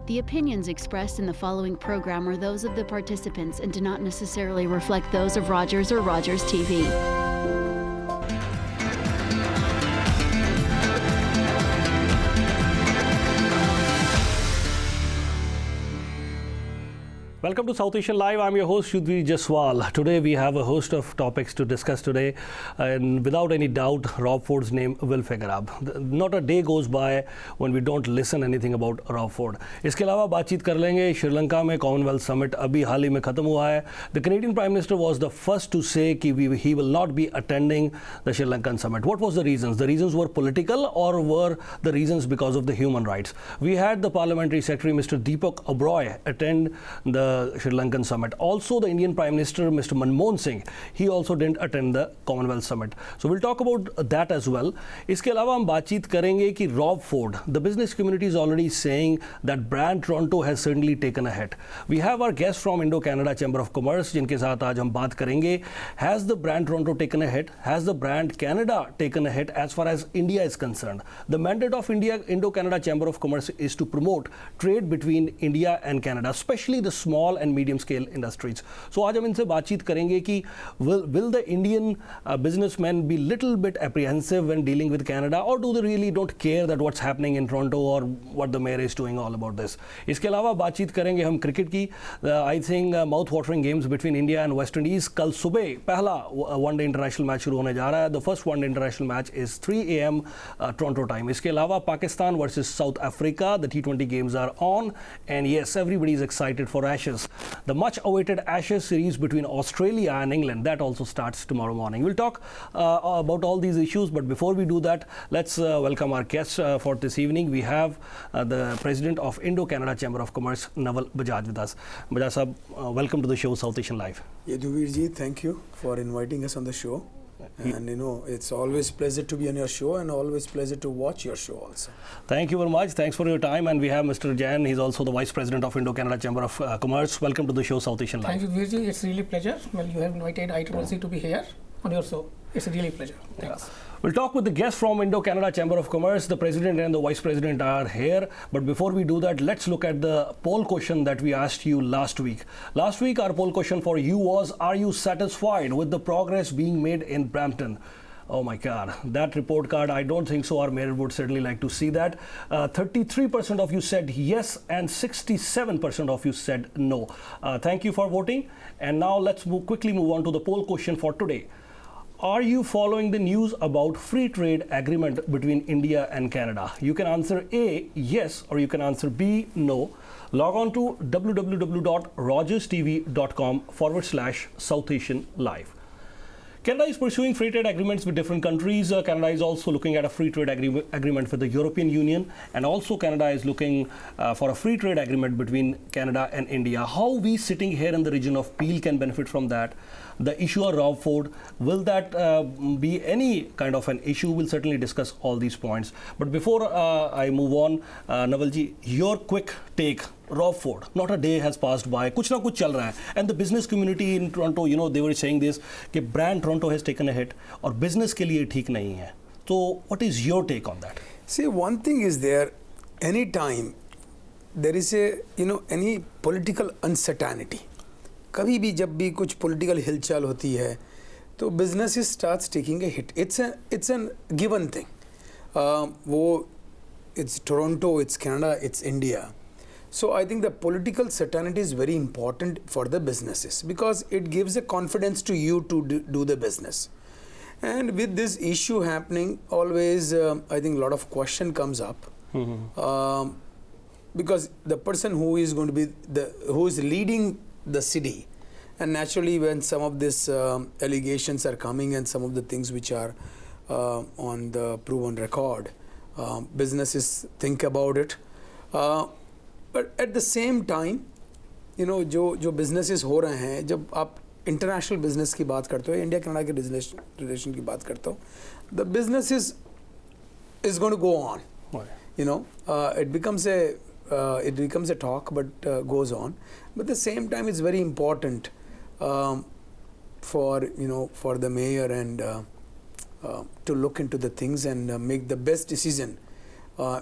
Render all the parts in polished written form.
The opinions expressed in the following program are those of the participants and do not necessarily reflect those of Rogers or Rogers TV. Welcome to South Asian Live. I'm your host Shudhir Jaswal. Today we have a host of topics to discuss today, and without any doubt, Rob Ford's name will figure up. Not a day goes by when we don't listen anything about Rob Ford. इसके अलावा बातचीत कर लेंगे श्रीलंका में Commonwealth summit अभी हाल ही में खत्म हुआ है. The Canadian Prime Minister was the first to say कि he will not be attending the Sri Lankan summit. What was the reasons? The reasons were political or were the reasons because of the human rights? We had the Parliamentary Secretary Mr. Deepak Oberoi attend the Sri Lankan summit. Also, the Indian Prime Minister, Mr. Manmohan Singh, he also didn't attend the Commonwealth summit. So we'll talk about that as well. इसके अलावा हम बातचीत करेंगे कि Rob Ford, the business community is already saying that brand Toronto has certainly taken a hit. We have our guest from Indo Canada Chamber of Commerce, जिनके साथ आज हम बात करेंगे. Has the brand Toronto taken a hit? Has the brand Canada taken a hit as far as India is concerned? The mandate of Indo Canada Chamber of Commerce is to promote trade between India and Canada, especially the small and medium scale industries. So आज हम इनसे बातचीत करेंगे कि will the Indian businessmen be little bit apprehensive when dealing with Canada, or do they really don't care that what's happening in Toronto or what the mayor is doing all about this? इसके अलावा बातचीत करेंगे हम cricket की. I think mouth watering games between India and West Indies. कल सुबह पहला one day international match शुरू होने जा रहा है. The first one international match is 3 AM Toronto time. इसके अलावा Pakistan versus South Africa, the T20 games are on, and yes, everybody is excited for Ashes. The much awaited Ashes series between Australia and England, that also starts tomorrow morning. We'll talk about all these issues, but before we do that, let's welcome our guests for this evening. We have the President of Indo Canada Chamber of Commerce, Naval Bajaj, with us. Bajaj sahab, welcome to the show South Asian Live. Yaduvir ji, thank you for inviting us on the show. And it's always pleasure to be on your show and always pleasure to watch your show also. Thank you very much. Thanks for your time. And we have Mr. Jain. He's also the Vice President of Indo Canada Chamber of Commerce. Welcome to the show South Asian Live. Thank you, Virji. It's really a pleasure. Well, you have invited ICCC to be here on your show. It's a really pleasure. Thanks. Yeah. We'll talk with the guests from Indo Canada Chamber of Commerce. The President and the Vice President are here. But before we do that, let's look at the poll question that we asked you last week. Last week, our poll question for you was, are you satisfied with the progress being made in Brampton? Oh my God, that report card, I don't think so. Our mayor would certainly like to see that. 33% of you said yes and 67% of you said no. Thank you for voting. And now let's quickly move on to the poll question for today. Are you following the news about free trade agreement between India and Canada? You can answer A, yes, or you can answer B, no. Log on to www.rogerstv.com/South Asian Live. Canada is pursuing free trade agreements with different countries. Canada is also looking at a free trade agreement with the European Union, and also Canada is looking for a free trade agreement between Canada and India. How we sitting here in the region of Peel can benefit from that? The issue of Rob Ford, will that be any kind of an issue? We'll certainly discuss all these points. But before I move on, Navalji, your quick take. Rob Ford, not a day has passed by. कुछ ना कुछ चल रहा है. And the business community in Toronto, they were saying this, कि brand Toronto has taken a hit और business के लिए ठीक नहीं है. So what is your take on that? See, one thing is there, anytime there is any political uncertainty, कभी भी जब भी कुछ political हिलचाल होती है, तो businesses starts taking a hit. It's a given thing. It's Toronto, it's Canada, it's India. So I think the political certainty is very important for the businesses because it gives a confidence to you to do the business. And with this issue happening, always I think a lot of question comes up because the person who is going to be who is leading the city, and naturally when some of these allegations are coming and some of the things which are on the proven record, businesses think about it. But at the same time, जो businesses हो रहे हैं, जब आप international business की बात करते हो, India Canada के relation की बात करते हो, the business is going to go on. It becomes a talk, but goes on. But at the same time, it's very important for the mayor and to look into the things and make the best decision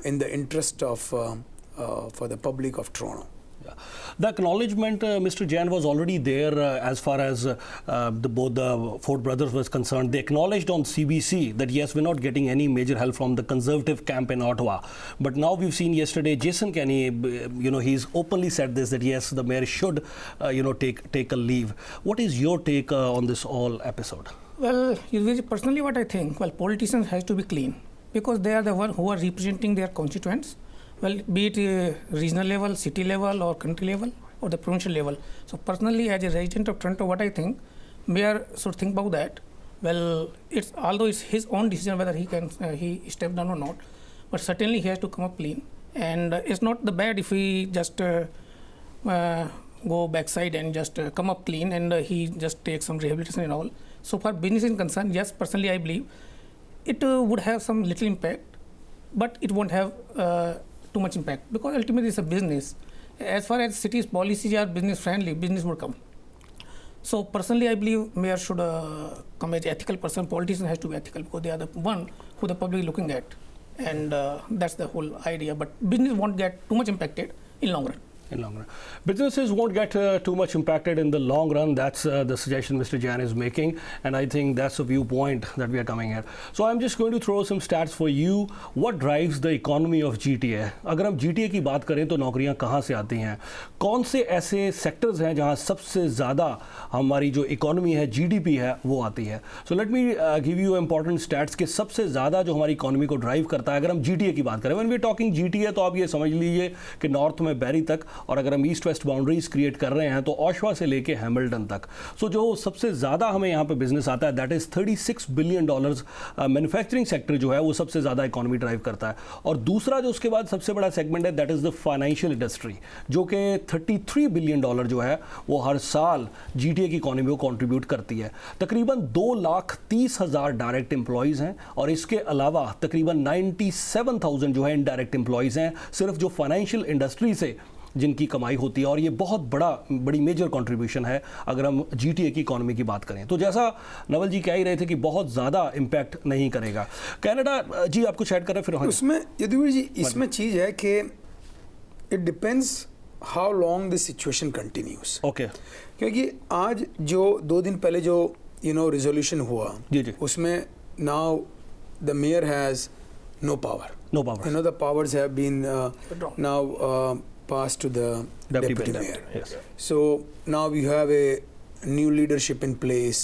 in the interest of for the public of Toronto. Yeah. The acknowledgement, Mr. Jain, was already there as far as both the Ford brothers was concerned. They acknowledged on CBC that yes, we're not getting any major help from the conservative camp in Ottawa. But now we've seen yesterday Jason Kenney, he's openly said this, that yes, the mayor should, take a leave. What is your take on this whole episode? Well, personally what I think, politicians has to be clean because they are the one who are representing their constituents. Well, be it regional level, city level or country level or the provincial level. So personally, as a resident of Toronto, what I think, mayor should think about that. Well, although it's his own decision whether he step down or not, but certainly he has to come up clean. And it's not the bad if he just go backside and just come up clean and he just takes some rehabilitation and all. So far business is concerned, yes, personally I believe it would have some little impact, but it won't have too much impact because ultimately it's a business. As far as city's policies are business friendly, business will come. So personally, I believe mayor should come as an ethical person. Politician has to be ethical because they are the one who the public is looking at, and that's the whole idea. But business won't get too much impacted in long run. In long run, businesses won't get too much impacted in the long run. That's the suggestion Mr. Jain is making, and I think that's a viewpoint that we are coming at. So I'm just going to throw some stats for you. What drives the economy of GTA? अगर हम GTA की बात करें तो नौकरियां कहाँ से आती हैं? कौन से ऐसे सेक्टर्स हैं जहाँ सबसे ज़्यादा हमारी जो इकोनॉमी है, GDP है, वो आती है? So let me give you important stats कि सबसे ज़्यादा जो हमारी इकोनॉमी को ड्राइव करता है, अगर हम GTA की बात करें, when we are talking GTA तो आप ये समझ लीजिए कि नॉर्थ में बैरी तक, और अगर हम ईस्ट वेस्ट बाउंड्रीज क्रिएट कर रहे हैं तो ओशवा से लेके हैमिल्टन तक. सो जो सबसे ज़्यादा हमें यहाँ पे बिजनेस आता है, that is $36 billion. Manufacturing sector जो है वो सबसे ज़्यादा इकोनॉमी ड्राइव करता है. और दूसरा जो उसके बाद सबसे बड़ा सेगमेंट है, that is the financial industry, जो कि $33 बिलियन जो है वो हर साल GTA की इकोनॉमी को कॉन्ट्रीब्यूट करती है. तकरीबन 2,30,000 डायरेक्ट एम्प्लॉयज़ हैं और इसके अलावा तकरीबन 97,000 जो है इनडायरेक्ट एम्प्लॉयज़ हैं सिर्फ जो फाइनेंशियल इंडस्ट्री से जिनकी कमाई होती है. और ये बहुत बड़ी मेजर कंट्रीब्यूशन है अगर हम GTA की इकोनॉमी की बात करें. तो जैसा नवल जी कह ही रहे थे कि बहुत ज़्यादा इम्पैक्ट नहीं करेगा. कनाडा जी आप कुछ ऐड कर रहे हैं फिर उसमें यदुवीर जी इसमें चीज़ है कि it depends how long this situation continues. Okay, क्योंकि आज जो 2 दिन पहले जो रिजोल्यूशन हुआ जी उसमें now the mayor has no power. The powers have been now passed to the deputy mayor. Yes. So now you have a new leadership in place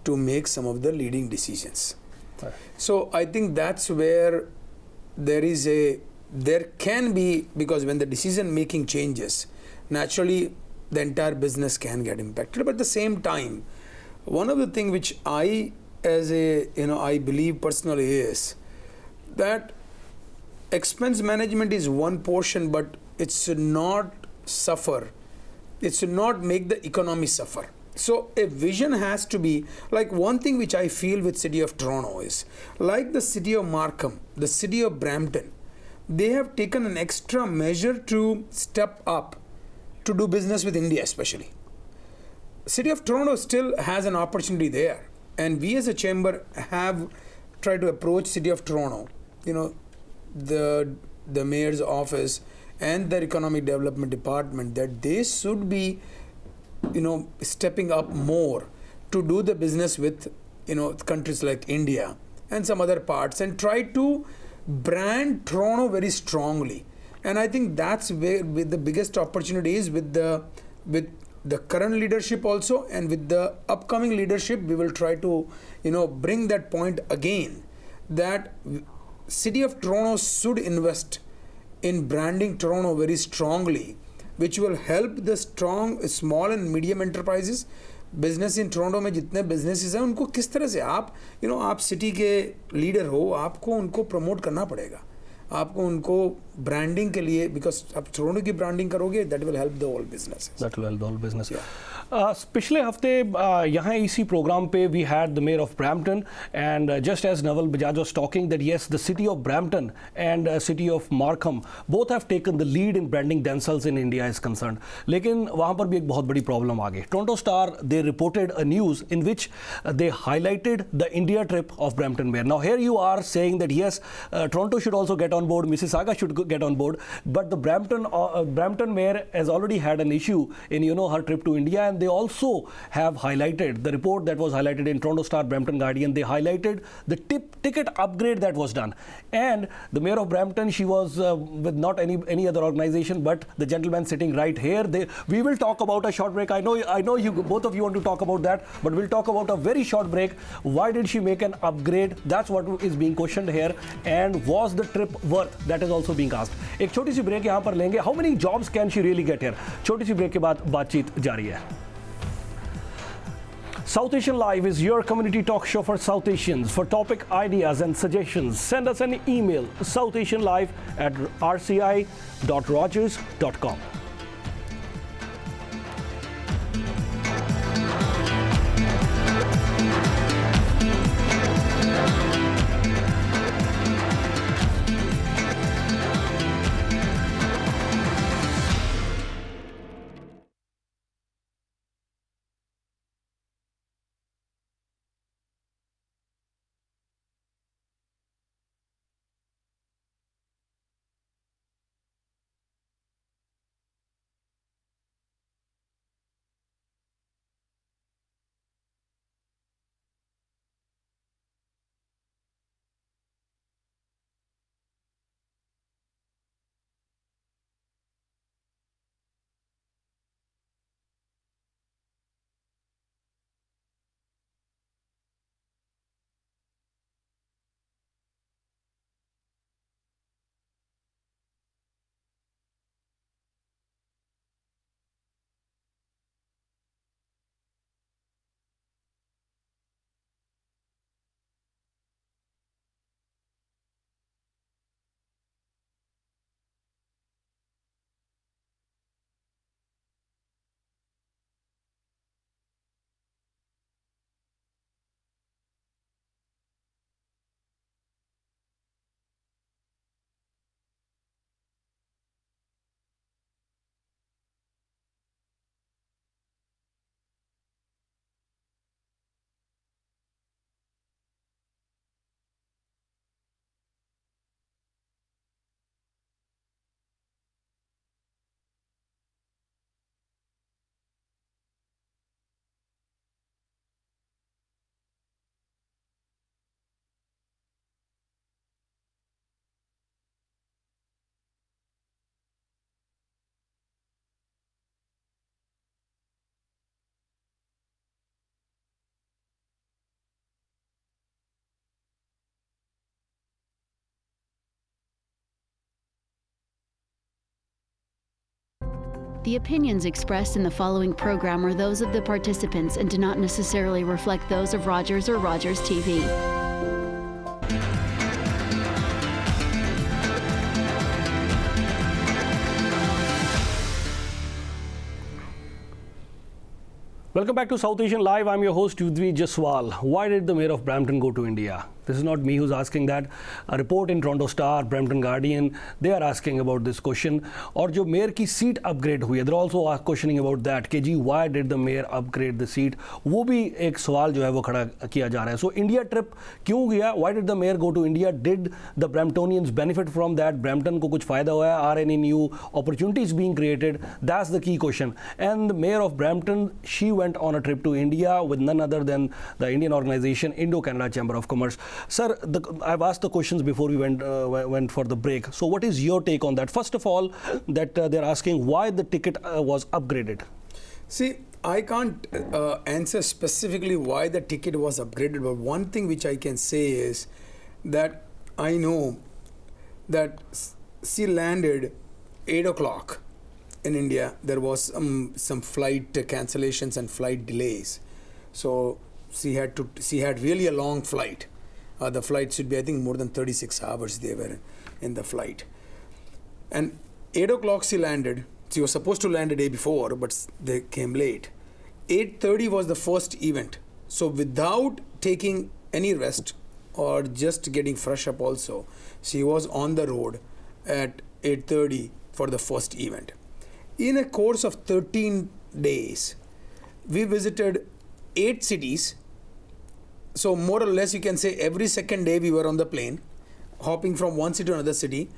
to make some of the leading decisions. Right. So I think that's where there can be, because when the decision making changes, naturally the entire business can get impacted. But at the same time, one of the things which I I believe personally is that expense management is one portion, but it should not suffer. It should not make the economy suffer. So a vision has to be, like one thing which I feel with city of Toronto is, like the city of Markham, the city of Brampton, they have taken an extra measure to step up to do business with India especially. City of Toronto still has an opportunity there, and we as a chamber have tried to approach city of Toronto, the mayor's office and their economic development department, that they should be stepping up more to do the business with countries like India and some other parts, and try to brand Toronto very strongly. And I think that's where the biggest opportunity is with the current leadership also, and with the upcoming leadership we will try to bring that point again, that city of Toronto should invest in branding Toronto very strongly, which will help the small and medium enterprises. Business in Toronto में जितने businesses हैं उनको किस तरह से आप आप city के लीडर हो, आपको उनको प्रमोट करना पड़ेगा, आपको उनको ब्रांडिंग के लिए, बिकॉज आप टोरंटो की ब्रांडिंग करोगे, that will help the whole business. That will help the whole business. पिछले हफ्ते यहाँ इसी प्रोग्राम पे we had the mayor of Brampton, and just as Naval Bajaj was talking that yes the city of Brampton and city of Markham both have taken the lead in branding themselves in India is concerned. लेकिन वहाँ पर भी एक बहुत बड़ी problem आ गई. Toronto Star they reported a news in which they highlighted the India trip of Brampton mayor. Now here you are saying that yes Toronto should also get on on board, Mississauga should get on board. But the Brampton mayor has already had an issue in her trip to India, and they also have highlighted the report that was highlighted in Toronto Star, Brampton Guardian. They highlighted the ticket upgrade that was done, and the mayor of Brampton, she was with not any other organization, but the gentleman sitting right here. We will talk about a short break. I know you both of you want to talk about that, but we'll talk about a very short break. Why did she make an upgrade? That's what is being questioned here. And was the trip worth? That is also being asked. एक छोटी सी break यहाँ पर लेंगे. How many jobs can she really get here? छोटी सी break के बाद बातचीत जारी है. South Asian Live is your community talk show for South Asians. For topic ideas and suggestions, send us an email, southasianlive@rci.rogers.com. The opinions expressed in the following program are those of the participants and do not necessarily reflect those of Rogers or Rogers TV. Welcome back to South Asian Live. I'm your host, Yudhvi Jaswal. Why did the mayor of Brampton go to India? This is not me who's asking that. A report in Toronto Star, Brampton Guardian, they are asking about this question. और जो mayor की seat upgrade हुई है, they're also questioning about that. कि जी, why did the mayor upgrade the seat? वो भी एक सवाल जो है वो खड़ा किया जा रहा है. So India trip क्यों गया? Why did the mayor go to India? Did the Bramptonians benefit from that? Brampton को कुछ फायदा हुआ है? Are any new opportunities being created? That's the key question. And the mayor of Brampton, she went on a trip to India with none other than the Indian organization Indo Canada Chamber of Commerce. Sir, I've asked the questions before we went for the break. So what is your take on that? First of all, that they're asking why the ticket was upgraded. See, I can't answer specifically why the ticket was upgraded, but one thing which I can say is that I know that she landed 8 o'clock in India. There was some flight cancellations and flight delays. So she had really a long flight. The flight should be, I think, more than 36 hours they were in the flight. And 8 o'clock she landed. She was supposed to land the day before, but they came late. 8:30 was the first event. So without taking any rest or just getting fresh up also, she was on the road at 8:30 for the first event. In a course of 13 days, we visited 8 cities. So more or less you can say every second day we were on the plane hopping from one city to another city,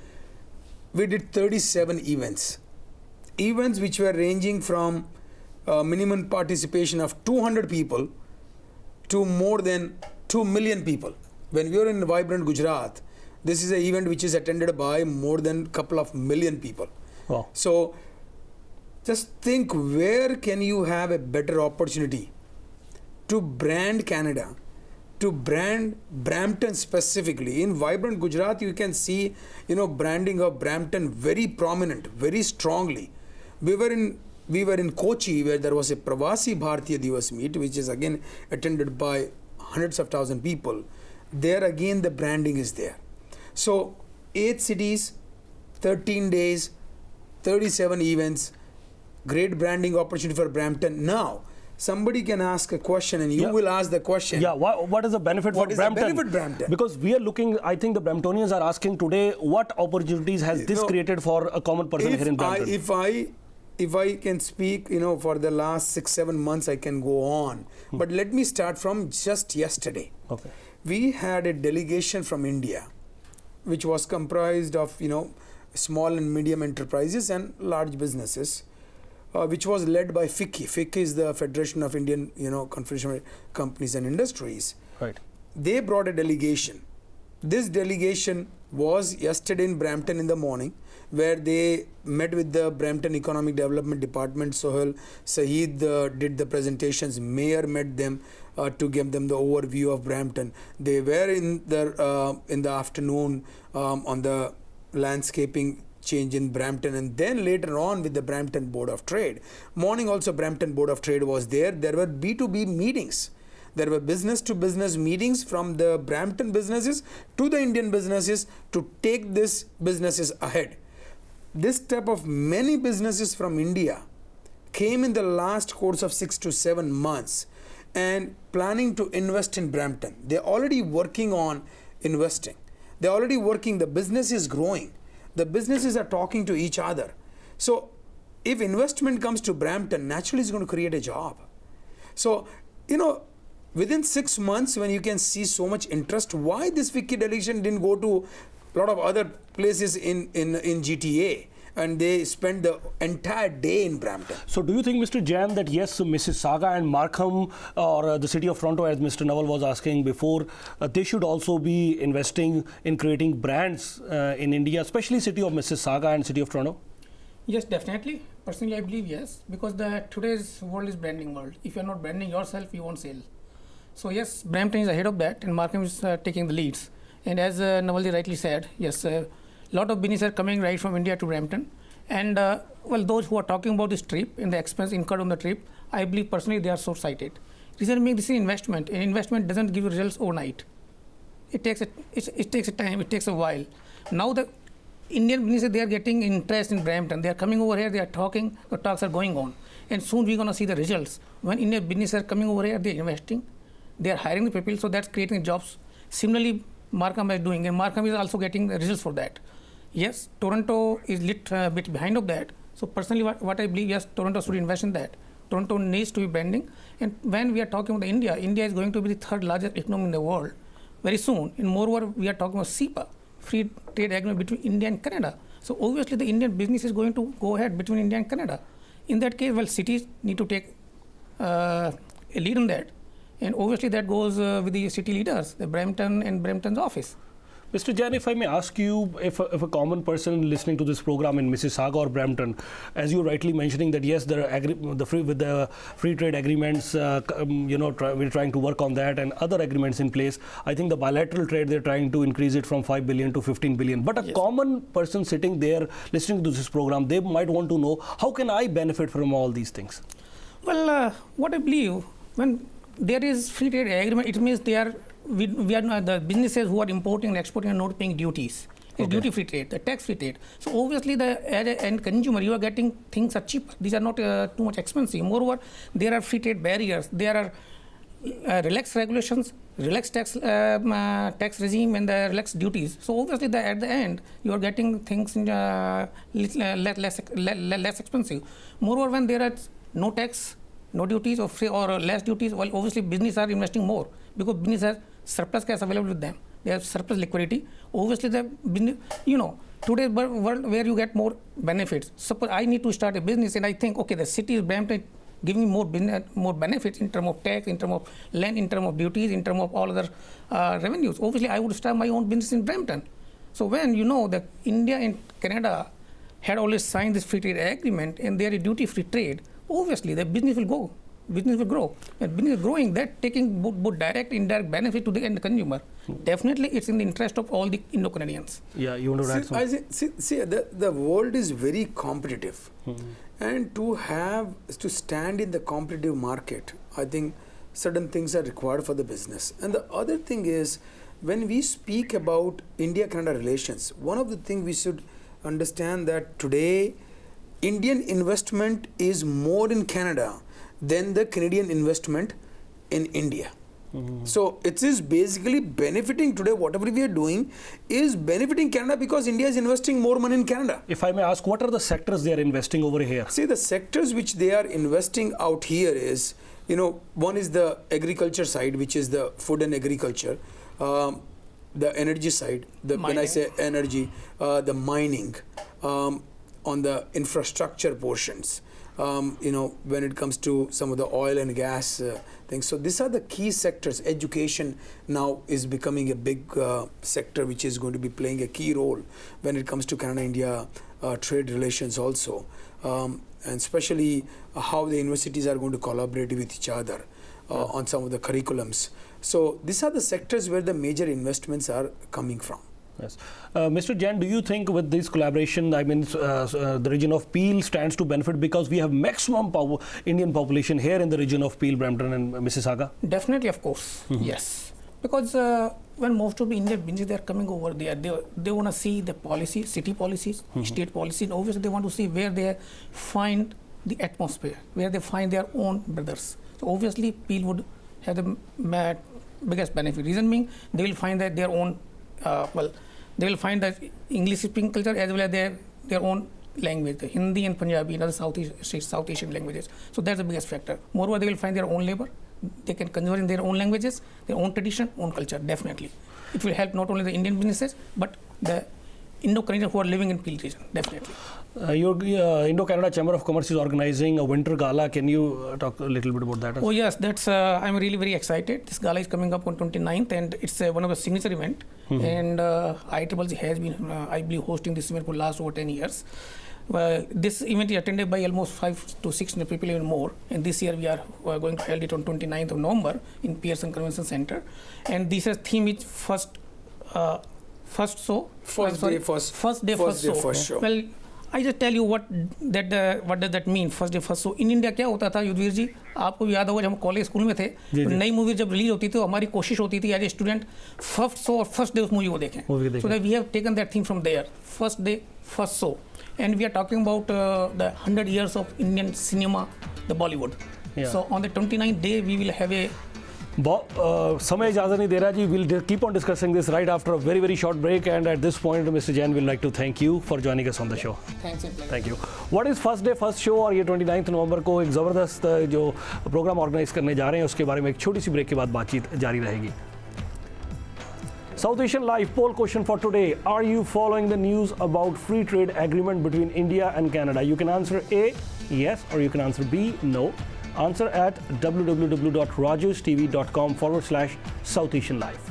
we did 37 events. Events which were ranging from minimum participation of 200 people to more than 2 million people. When we were in Vibrant Gujarat, this is an event which is attended by more than a couple of million people. Wow. So just think, where can you have a better opportunity to brand Canada, to brand Brampton specifically. In Vibrant Gujarat, you can see, branding of Brampton very prominent, very strongly. We were in Kochi, where there was a Pravasi Bharatiya Divas meet, which is again attended by hundreds of thousands of people. There again, the branding is there. So 8 cities, 13 days, 37 events, great branding opportunity for Brampton. Now, somebody can ask a question and you will ask the question. Yeah, what is the benefit for Brampton? What is the benefit Brampton? Because we are looking, I think the Bramptonians are asking today, what opportunities has this created for a common person here in Brampton? If I can speak, for the last 6-7 months, I can go on. But let me start from just yesterday. Okay. We had a delegation from India, which was comprised of, small and medium enterprises and large businesses, which was led by FICCI. FICCI is the Federation of Indian, Confederation of Companies and Industries. Right. They brought a delegation. This delegation was yesterday in Brampton in the morning, where they met with the Brampton Economic Development Department. Sohail Saeed did the presentations. Mayor met them to give them the overview of Brampton. They were in the afternoon on the landscaping change in Brampton, and then later on with the Brampton Board of Trade. Morning also Brampton Board of Trade was there. There were B2B meetings. There were business-to-business meetings from the Brampton businesses to the Indian businesses to take these businesses ahead. This type of many businesses from India came in the last course of 6 to 7 months and planning to invest in Brampton. They're already working on investing. They're already working. The business is growing. The businesses are talking to each other. So if investment comes to Brampton, naturally it's going to create a job. So, within 6 months, when you can see so much interest, why this FICCI delegation didn't go to a lot of other places in GTA, and they spent the entire day in Brampton? So do you think, Mr. Jain, that yes, Mississauga and Markham, or the city of Toronto, as Mr. Naval was asking before, they should also be investing in creating brands in India, especially city of Mississauga and city of Toronto? Yes, definitely. Personally, I believe yes, because today's world is branding world. If you're not branding yourself, you won't sell. So yes, Brampton is ahead of that, and Markham is taking the leads. And as Navalji rightly said, yes, a lot of businesses are coming right from India to Brampton. And those who are talking about this trip and the expense incurred on the trip, I believe personally they are short-sighted. Reason being, this is investment. An investment doesn't give you results overnight. It takes a time. It takes a while. Now the Indian businesses, they are getting interest in Brampton. They are coming over here. They are talking. The talks are going on, and soon we're going to see the results. When Indian businesses are coming over here, they are investing. They are hiring the people, so that's creating jobs. Similarly, Markham is doing, and Markham is also getting the results for that. Yes, Toronto is a bit behind of that. So personally, what I believe, yes, Toronto should invest in that. Toronto needs to be branding. And when we are talking about India, India is going to be the third largest economy in the world very soon. And moreover, we are talking about CEPA, free trade agreement between India and Canada. So obviously, the Indian business is going to go ahead between India and Canada. In that case, cities need to take a lead on that. And obviously that goes with the city leaders, the Brampton and Brampton's office. Mr. Jain, if I may ask you, if a common person listening to this program in Mississauga or Brampton, as you rightly mentioning that yes, with the free trade agreements, we're trying to work on that and other agreements in place. I think the bilateral trade, they're trying to increase it from 5 billion to 15 billion. But a common person sitting there listening to this program, they might want to know, how can I benefit from all these things? Well, what I believe, when there is free trade agreement, it means we are not, the businesses who are importing and exporting are not paying duties. It's duty-free trade, the tax-free trade. So obviously, as an end consumer, you are getting things are cheaper. These are not too much expensive. Moreover, there are free trade barriers. There are relaxed regulations, relaxed tax regime, and the relaxed duties. So obviously, at the end, you are getting things less expensive. Moreover, when there are no tax, no duties or free or less duties, well, obviously business are investing more because business has surplus cash available with them. they have surplus liquidity. Obviously, today's world where you get more benefits. Suppose I need to start a business and I think, okay, the city is Brampton giving more benefits in terms of tax, in terms of land, in terms of duties, in terms of all other revenues. Obviously, I would start my own business in Brampton. So when that India and Canada had always signed this free trade agreement and they are a duty-free trade, obviously the business will go. Business will grow. And business growing, that taking both direct and indirect benefit to the end consumer. Definitely, it's in the interest of all the Indo-Canadians. Yeah, you want to add something? See, the world is very competitive. And to stand in the competitive market, I think certain things are required for the business. And the other thing is, when we speak about India-Canada relations, one of the things we should understand that today, Indian investment is more in Canada than the Canadian investment in India. So it is basically benefiting today, whatever we are doing is benefiting Canada because India is investing more money in Canada. If I may ask, what are the sectors they are investing over here? See, the sectors which they are investing out here is, one is the agriculture side, which is the food and agriculture, the energy side, when I say energy, the mining, on the infrastructure portions. When it comes to some of the oil and gas things. So these are the key sectors. Education now is becoming a big sector which is going to be playing a key role when it comes to Canada-India trade relations also. And especially how the universities are going to collaborate with each other on some of the curriculums. So these are the sectors where the major investments are coming from. Yes. Mr. Jain, do you think with this collaboration, the region of Peel stands to benefit because we have maximum Indian population here in the region of Peel, Brampton and Mississauga? Definitely, of course, yes. Because when most of the Indian businesses they are coming over there, they want to see the policies, city policies, state policies, and obviously they want to see where they find the atmosphere, where they find their own brothers. So obviously Peel would have the biggest benefit. Reason being, they will find that their own they will find that English-speaking culture as well as their own language, the Hindi and Punjabi and other South Asian languages. So that's the biggest factor. Moreover, they will find their own labor. They can convert in their own languages, their own tradition, own culture, definitely. It will help not only the Indian businesses, but the Indo-Canadians who are living in Peel region, definitely. Your Indo-Canada Chamber of Commerce is organizing a winter gala. Can you talk a little bit about that? Oh yes, that's I'm really very excited. This gala is coming up on 29th and it's one of the signature event. And IEEE has been, I believe, hosting this event for last over 10 years. This event is attended by almost 500 to 600 people, even more. And this year we are going to hold it on 29th of November in Pearson Convention Center. And this is theme is first day, first show. Well, I just tell you what does that mean, first day first show. In India क्या होता था युद्धवीर जी, आपको याद होगा जब हम college school में थे, तो नई मूवी जब रिलीज होती थी तो हमारी कोशिश होती थी as a student first show और फर्स्ट डे उस मूवी को देखें. So that we have taken that theme from there, first day first show, and we are talking about the 100 years of Indian cinema, the Bollywood. So on the 29th day we will have a समय इजाज़त नहीं दे रहा जी. We'll keep on discussing this right after a very, very short break. And at this point, Mr. Jain, we'd like to thank you for joining us on the show. Thanks. Thank you. What is first day first show? और ये 29 नवंबर को एक ज़बरदस्त जो programme organise करने जा रहे हैं उसके बारे में एक छोटी सी ब्रेक के बाद बातचीत जारी रहेगी. South Asian Live poll question for today. Are you following the news about free trade agreement between India and Canada? You can answer A, yes, or you can answer B, no. Answer at www.rajarstv.com/South Asian Live.